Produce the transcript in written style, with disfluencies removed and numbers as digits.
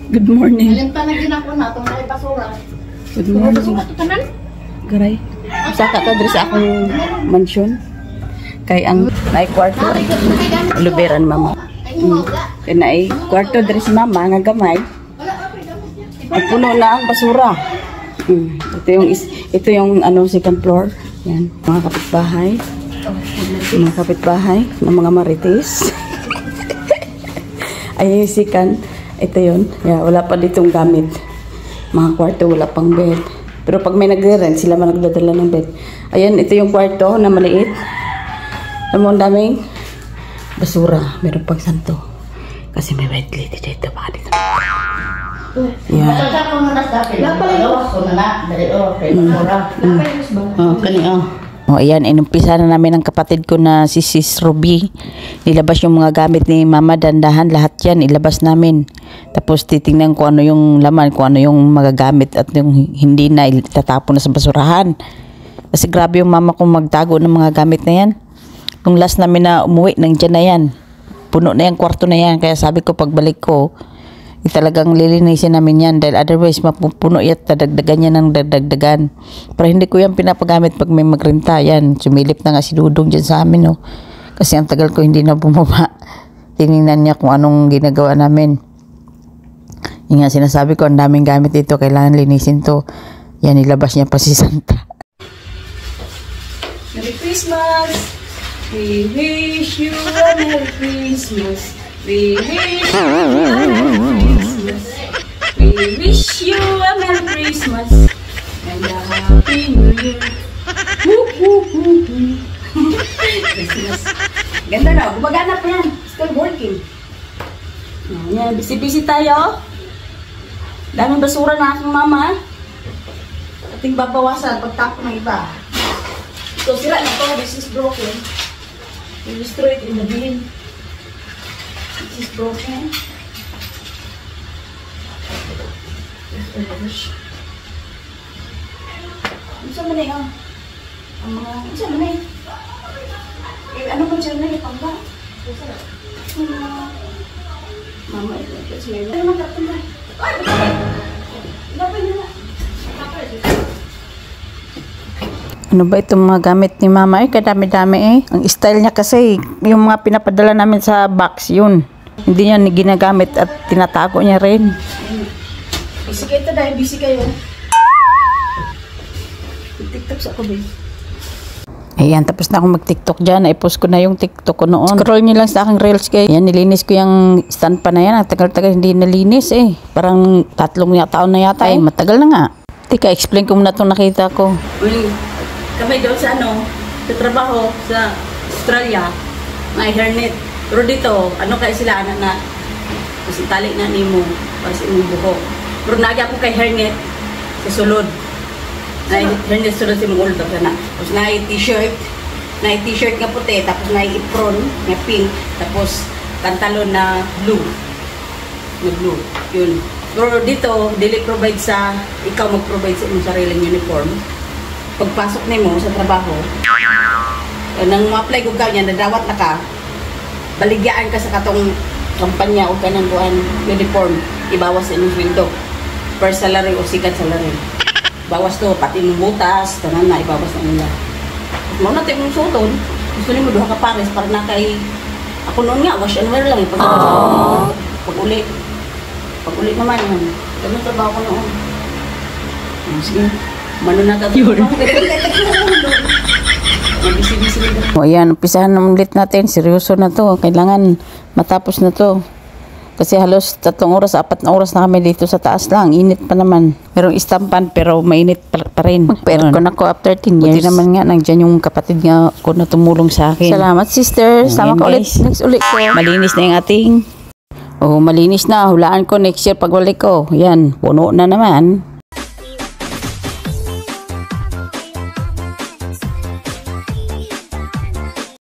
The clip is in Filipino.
Good morning. Alimta na ginako na itong may basura. Good morning. Basura ito tanan? Garay. Saka ka diri sa akong mansion. Kay ang naay kwarto. Luberan mama. Kay naay kwarto diri si mama nga gamay. At puno na ang basura. Ito yung ano second floor. Yan, mga kapitbahay. Mga kapitbahay ng mga marites. Ay sikan. Ito yun. Yeah, wala pa ditong gamit. Mga kwarto, wala pang bed. Pero pag may nagre-rent, sila man nagdadala ng bed. Ayan, ito yung kwarto na maliit. Alam mo, ang daming basura. Meron pang santo. Kasi may bed lady dito. Baka dito. Yeah. Oh, ayan, inumpisa na namin ang kapatid ko na si Sis Ruby. Nilabas yung mga gamit ni Mama, dandahan lahat yan, ilabas namin. Tapos titingnan ko ano yung laman, kung ano yung magagamit at yung hindi na itatapon na sa basurahan. Kasi grabe yung mama kong magtago ng mga gamit na yan. Nung last namin na umuwi, nandiyan na yan. Puno na yung kwarto na yan. Kaya sabi ko pagbalik ko, talagang lilinisin namin yan dahil otherwise mapupuno yan, dadagdagan yan ng dadagdagan. Pero hindi ko yan pinapagamit pag may magrenta yan. Sumilip na nga si Dudong dyan sa amin, oh. Kasi ang tagal ko hindi na bumaba. Tinignan niya kung anong ginagawa namin. Yung nga sinasabi ko, ang daming gamit dito, kailangan linisin to. Yan, ilabas niya pa si Santa. Merry Christmas! We wish you a Merry Christmas! We wish you a Merry Christmas. We wish you a Merry Christmas and a Happy New Year. Woo, woo, woo, woo. Christmas. Ganda na, gumagana pa yan. Still working. Yan, busy-busy tayo. Daming basura na aking mama. Ating babawasan pagtapon ng iba. So, sira na to. This is broken. We destroy it in the bin. This is broken. Isa man eh, oh. Ang mga, isa man eh. Eh, ano ba siya na eh, pangga? Mama, ito siya. Ano naman kapag na? Ay, dapat nyo na. Ano ba itong mga gamit ni Mama? Ay, kadami-dami eh. Ang style niya kasi, yung mga pinapadala namin sa box, yun. Hindi niya ginagamit at tinatago niya rin. Busy kayo dahil busy kayo. TikTok sa ako, babe. Ayan, tapos na akong mag-TikTok dyan. I-post ko na yung TikTok ko noon. Scroll nyo lang sa aking reels kayo. Ayan, nilinis ko yung stand pa na yan. Ang tagal-tagal hindi nalinis eh. Parang 3 taon na yata eh. Matagal na nga. Tika, explain ko muna itong nakita ko. Kami doon sa ano, sa trabaho sa Australia, may hairnet. Pero dito, ano kaya sila anak na kasi tali na nimo para sa imong buhok. Pero nagya ko kay hairnet sa sulod. Na hairnet sulod sa imong ulo na. Tapos na t-shirt nga puti, tapos na apron na pink, tapos pantalon na blue. Na blue. Yun. Pero dito, dili provide sa ikaw mag-provide sa imong sariling uniform. Pagpasok nimo sa trabaho, nang ma-apply ko ganyan, nadawat na ka, baligyaan ka sa katong kampanya o kanang buwan uniform, ibawas sa inyong sweldo per salary o second salary. Bawas to, pati mong butas, tanan na, ibawas na nila. At muna tayo mong sutod, gusto nyo duha ka pares para na kay, ako noon nga, wash and wear lang, pag-uli naman, ganun trabaho ko noon. Sige. O ayan, umpisahan na ulit natin. Seryoso na to. Kailangan matapos na to. Kasi halos 3 oras, 4 na oras na kami dito sa taas lang. Init pa naman. Merong istampan pero mainit pa rin. Mag-aircon ako after 10 years. Buti naman nga, nandiyan yung kapatid nga ko na tumulong sa akin. Salamat sister. Sama ka ulit. Next ulit ko. Malinis na yung ating. Oh, malinis na. Hulaan ko next year pagbalik ko. Yan, puno na naman.